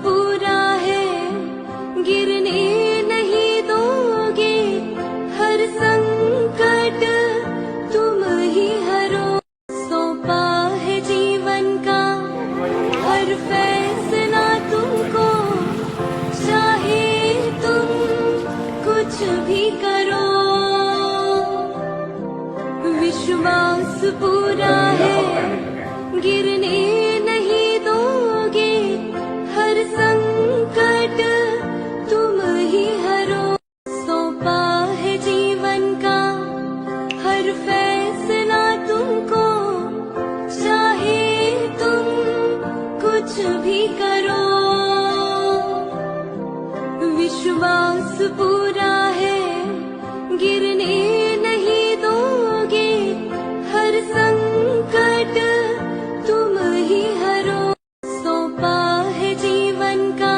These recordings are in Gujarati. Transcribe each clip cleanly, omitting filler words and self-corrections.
पूरा है गिरने नहीं दोगे, हर संकट तुम ही हरो। सौंपा है जीवन का हर फैसला तुमको, चाहे तुम कुछ भी करो। विश्वास पूरा है गिरने नहीं दोगे, हर संकट तुम ही हरो। सौंपा है जीवन का हर फैसला तुमको, चाहे तुम कुछ भी करो। विश्वास पूरा है गिरने नहीं दोगे, हर संकट तुम ही हरो। सौंपा है जीवन का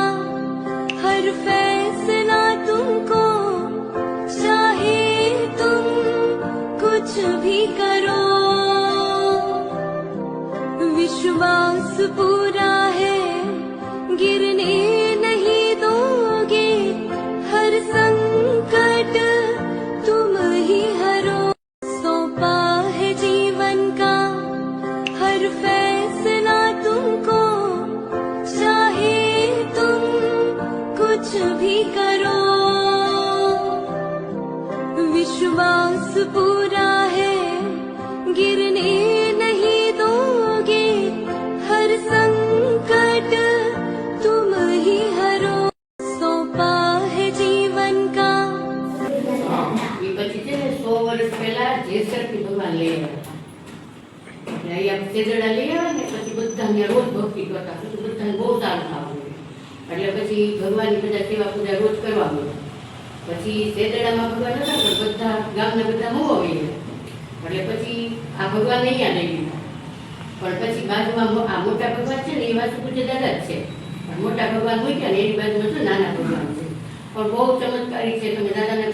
हर फैसला तुमको, चाहे तुम कुछ भी करो। विश्वास पूरा है गिरने नहीं दोगे, हर संकट तुम ही हरो। सौंपा है जीवन का हर फैसला तुमको, चाहे तुम कुछ भी करो। विश्वास पूरा है गिरने नहीं दोगे, हर संकट तुम ही हरो। सौंपा है जीवन का। પછી છે ને 100 વર્ષ પહેલા જેસરથી ભગવાન લઈ આવ્યા. એટલે અહીંયા સેજડા લઈ આવ્યા ને પછી બધા અહીંયા રોજ ભક્તિ કરતા, પછી બધાને બહુ સારું થવાનું. એટલે પછી ભગવાનની બધા સેવા પૂજા રોજ કરવા મળે. પછી સેજડામાં ભગવાન હતા પણ બધા ગામના બધા મોવા વહી ગયા. એટલે પછી આ ભગવાનને અહીંયા લઈ લીધા. પણ પછી બાજુમાં આ મોટા ભગવાન છે ને એ વાસુ પૂજ્ય દાદા જ છે. પણ મોટા ભગવાન મૂક્યા ને એની બાજુમાં શું નાના ભગવાન છે. પણ બહુ ચમત્કારી છે. તમે દાદાને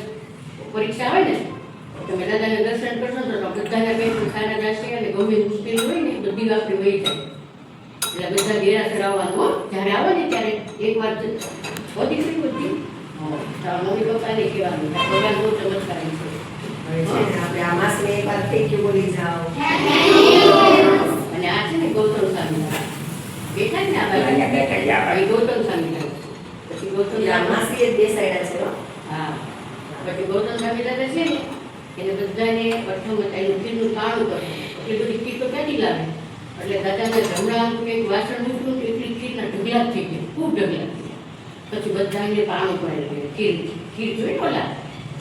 પરીક્ષા આવે ને તમે દાદાને દર્શન કરશો ને તો બધાના પેટ સારા જશે અને ગમે મુશ્કેલી હોય ને બધી આપણી વહી જાય. એટલે બધા દેરાસર આવવાનું જ્યારે આવે ને ત્યારે એક વાર બધી થઈ બધી મમ્મી પપ્પાને કહેવાનું ભગવાન બહુ ચમત્કારી છે. આપણે આ માસને એક વાર થેન્ક યુ બોલી જાઓ. અને આ છે ને ગૌતમ સ્વામી બેઠા ને આ બાજુ ગૌતમ સ્વામી પછી ગૌતમ માસી જ બેસાડ્યા છે. હા પછી ગૌતમ સ્વામી દાદા છે ને એને બધાને પ્રથમ એનું ખીરનું કાણું કરે. એટલી બધી ખીર તો ક્યાંથી લાવે? એટલે દાદાને જમણાનું એક વાસણ મૂક્યું તો એટલી ખીરના ઢગલા થઈ ગયા, ખૂબ ઢગલા થઈ ગયા. પછી બધાને પાણું કરેલું ખીર જોઈ ઓલા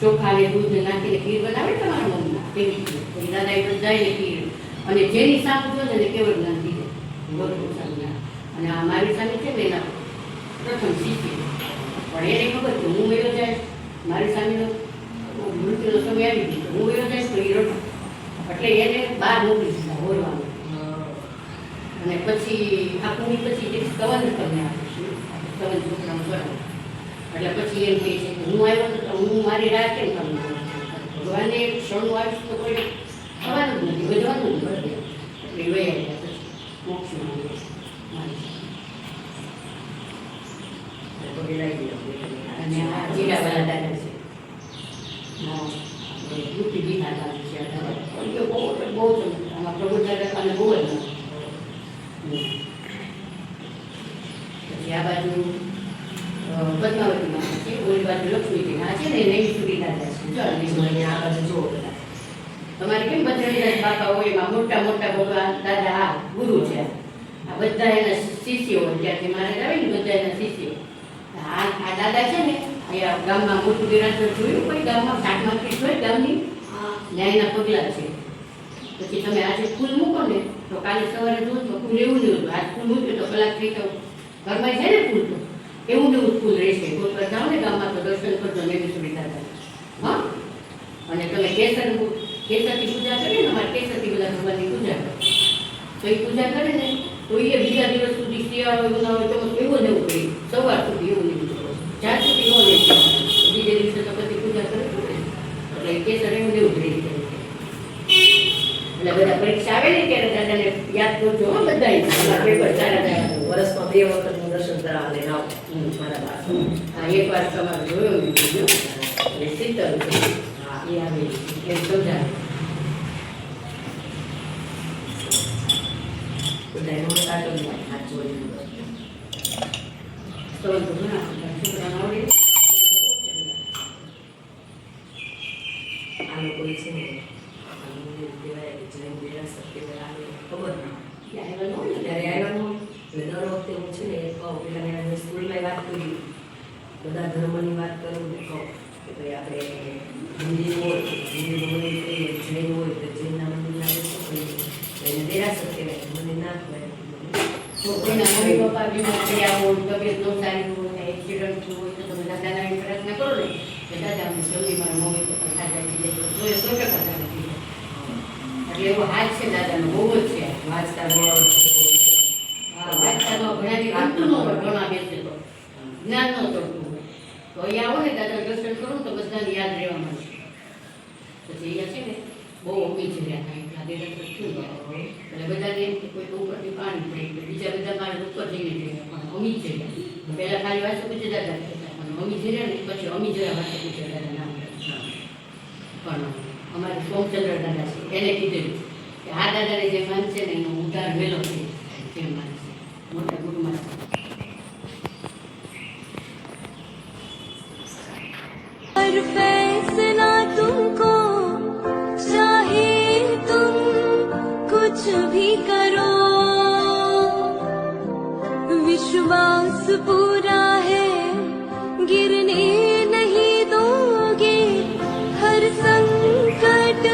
ચોખા ને દૂધ નાખીને ખીર બનાવે તમારા મમ્મી તેવી ખીર દાદા એ બધાને ખીર. અને જેની સામે જોશે ને કેવળ જ્ઞાન થઈ જાય ગૌતમ સ્વામી. અને આ મારી સામે છે ને એના પ્રથમ શીખી. પણ એને ખબર કે હું વયો જાય મારી સામેનો મૃત્યુનો સમય આવી ગયો, હું વયો જાય તો એ રડો. એટલે એને બહાર મોકલી દીધા બોલવાનું. અને પછી આખું પછી એક સ્તવન તમને આપીશું, સ્તવન છોકરાનું કરાવું. એટલે પછી એમ કહે છે કે હું આવ્યો તો હું મારી રાહ કેમ તમને ભગવાને ક્ષણનું આવીશ તો કોઈ થવાનું જ નથી, વધવાનું જ નથી. એટલે વહી આવ્યા પછી મોક્ષમાં અને આ જીરાવાળા દાદા છે. દુઃખી દીધા દાદા છે. બહુ આમાં પ્રભુ દાદા અને બહુ જ પછી આ બાજુ પદ્માવતી માતા છે, ઓલી બાજુ લક્ષ્મીજી આ છે ને નવી સુરી દાદા છે. આ બાજુ જુઓ બધા તમારે કેમ બજરંગદાસ બાપા હોય એમાં મોટા મોટા ભગવાન દાદા આ ગુરુ છે. આ બધા એના શિષ્યો હોય ત્યાંથી મારે આવે ને બધા એના શિષ્યો. આ દાદા છે ને અહીંયા ગામમાં મોટું દેરાસર જોયું કોઈ ગામમાં શાકમાર્કેટ હોય ગામની ન્યાયના પગલા છે. પછી તમે આજે ફૂલ મૂકો ને તો કાલે સવારે જુઓ તો ફૂલ એવું નહીં હતું. આજ ફૂલ મૂક્યું તો કલાક થઈ તો ઘરમાં છે ને ફૂલ તો એવું ને એવું ફૂલ રહેશે. કોઈ પર જાઓ ને ગામમાં તો દર્શન કરજો એવી સુવિધા થાય. હા અને તમે કેસરથી પૂજા કરીએ ને અમારે કેસરથી બધા ભગવાનની પૂજા કરે તો એ પૂજા કરે ને તો એ બીજા દિવસ સુધી શિયાળો એવું ના હોય તો એવું ને એવું કરી સવાર સુધી એવું નહીં જ્યાં સુધી ન લે બીજે દિવસે તો પછી પૂજા કરે એટલે કેસર એવું ને એવું જ રહી જાય. એટલે બધા પરીક્ષા આવે ને ત્યારે દાદાને યાદ કરજો બધા પેપર સારા વર્ષમાં 2 વખતનું દર્શન ચિત્ર અને નવ મારા બાળકો. હા, એકવાર તમારે જોયો વિડીયો એટલે શીતલ છે હા એ આવે એ સમજાવે બધા નોટ કાઢો ને હાથ જોડી તો ઘણા છોકરાને આવડે આ લોકો છે ને કહેવાય કે જૈન વિરાસત કહેવાય આવે ખબર ના ત્યારે આવ્યા ન હોય ને. ત્યારે આવ્યા ન હોય એટલે દર વખતે હું છે ને એ કહું પેલા મેં સ્કૂલમાં વાત કરી બધા ધર્મની વાત કરું ને કહું કે ભાઈ આપણે હિન્દી હોય હિન્દીનું મંદિર કહીએ જૈન હોય તો જૈનના મંદિરના શું કહીએ તો એને દેરાસર કહેવાય મંદિર ના કહેવાય તો કોઈના મમ્મી પપ્પા બીમાર થયા હોય તબિયત ન સારી હોય એક્સિડન્ટ થયું હોય તો તમે દાદાને આવીને પ્રયત્ન કરો ને કે દાદા અમે જલ્દી મારા મમ્મી પપ્પા સાજા થઈ જાય તો એ 100% સાજા થઈ જાય એટલે એવો હાથ છે દાદાનો બહુ જ છે વાંચતા બહુ હા વાંચતાનો ઘણાની ગમતું ન હોય ઘણા બેસે તો જ્ઞાન ન ચડતું હોય તો અહીંયા આવો ને દાદા દર્શન કરું તો બધાને યાદ રહેવા માંડશે પછી અહીંયા છે ને બહુ અમી છે રહ્યા એટલા દેરાસર થયું એટલે બધાને એમ કે કોઈ તો ઉપરથી પાણી પડે એટલે બીજા બધા મારે ઉપર જઈને જઈએ પણ અમી જ જઈએ પહેલાં ખાલી વાંચો પૂછે દાદા કહેતા પણ અમી જઈએ ને પછી અમી જયા વાંચો પૂછે દાદા નામ પણ અમારે સોમચંદ્ર દાદા છે એને કીધેલું કે આ દાદાને જે માનશે ને એનો ઉદ્ધાર વહેલો થઈ જશે જેમ માનશે મોટા ગુરુમાં हर फैसला तुमको चाहे तुम कुछ भी करो विश्वास पूरा है गिरने नहीं दोगे हर संकट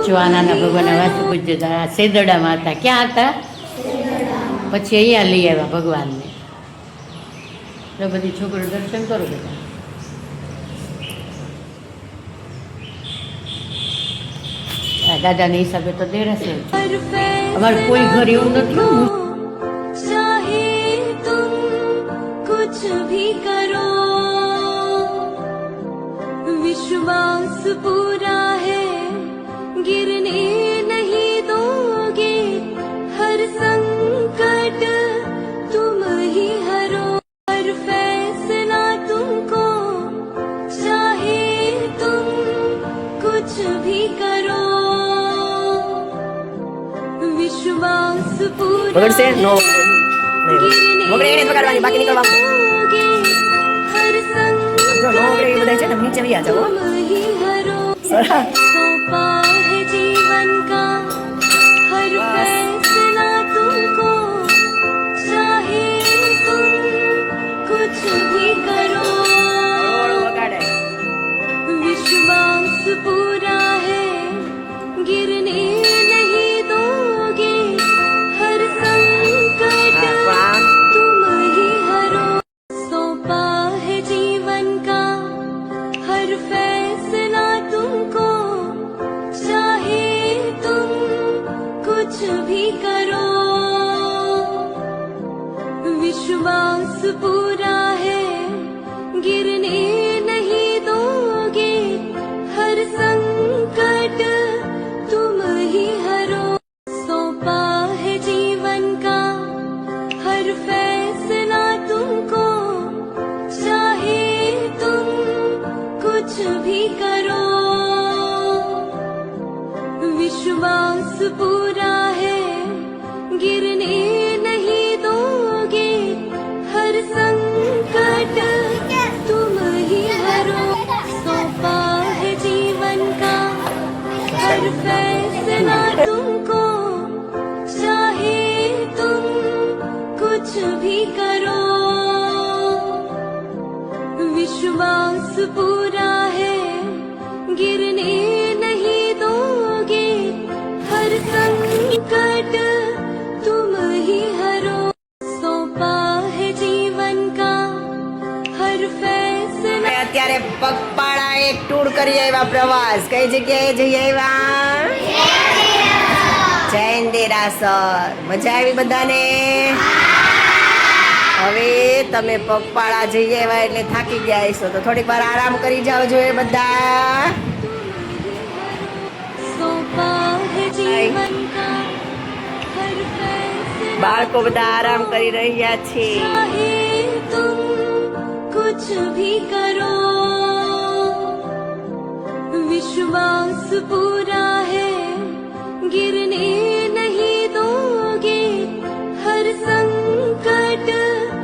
જો આ નાના ભગવાનના વાસુ પૂજ્ય સેદડામાં હતા ક્યાં હતા પછી અહીંયા લઈ આવ્યા ભગવાનને એટલે બધી છોકરીઓ દર્શન કરો બધા આ દાદાના હિસાબે તો દેરાસર છે हर અમારે કોઈ ઘર એવું નથી હો. चाहे तुम कुछ भी करो विश्वास पूरा है गिरने नहीं दोगे हर संकट तुम ही हरो हर फैसला तुमको चाहे तुम कुछ भी करो विश्वास पूरा બગડશે? નો. गिरने વગડે એને જ વગાડવાની, બાકી નીકળવાનું. दोगे हर જો નો વગડે એ બધા છે ને નીચે વહી જાવ तुम ही हरो સરસ. सौंपा है जीवन का हर फैसला तुमको चाहे तुम कुछ भी करो વગાડે विश्वास पूरा है गिरने नहीं दोगे हर संकट तुम ही हरो सौंपा है जीवन का हर फैसला तुमको चाहे तुम कुछ भी करो विश्वास पूरा है गिरने नहीं दोगे हर संकट तुम ही हरो सौंपा है जीवन का हर फैसला तुमको चाहे तुम कुछ भी करो विश्वास पूरा है गिरने नहीं दोगे हर संकट तुम ही हरो सौंपा है जीवन का हर फैसला तुमको चाहे तुम कुछ भी करो विश्वास पूरा है गिरने नहीं दोगे हर संकट तुम ही हरो सौंपा है जीवन का हर फैसला અત્યારે પગપાળા એક ટૂર કરી આવ્યા પ્રવાસ કઈ જગ્યાએ જઈ આવ્યા જૈન દેરાસર મજા આવી બધાને હવે તમે પગપાળા જઈ આવ્યા એટલે થાકી ગયા હશો તો થોડીક વાર આરામ કરી જાઓ જોઈએ બધા सौंपा है जीवन का हर फैसला બાળકો બધા આરામ કરી રહ્યા છે. चाहे तुम कुछ भी करो विश्वास पूरा